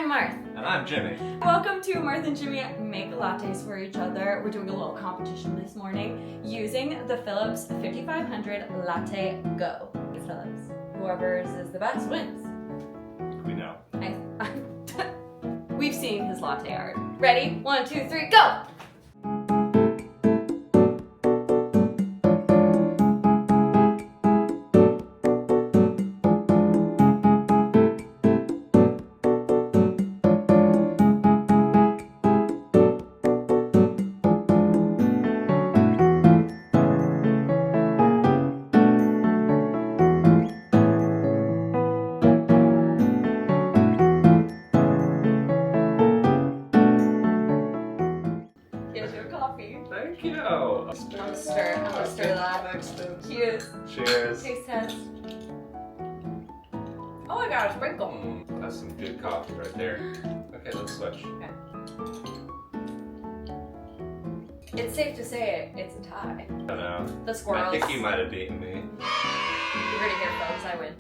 I'm Marth. And I'm Jimmy. Welcome to Marth and Jimmy Make Lattes for Each Other. We're doing a little competition this morning using the Philips 5500 Lattego. Philips. Whoever's is the best wins. We know. We've seen his latte art. Ready? 1, 2, 3, go! Here's your coffee. Thank you. I'm gonna stir that. Cheers. Cheers. Taste test. Oh, I got a sprinkle. That's some good coffee right there. Okay, let's switch. Okay. It's safe to say it's a tie. I don't know. The squirrels. I think you might have beaten me. You heard it here, folks. I win.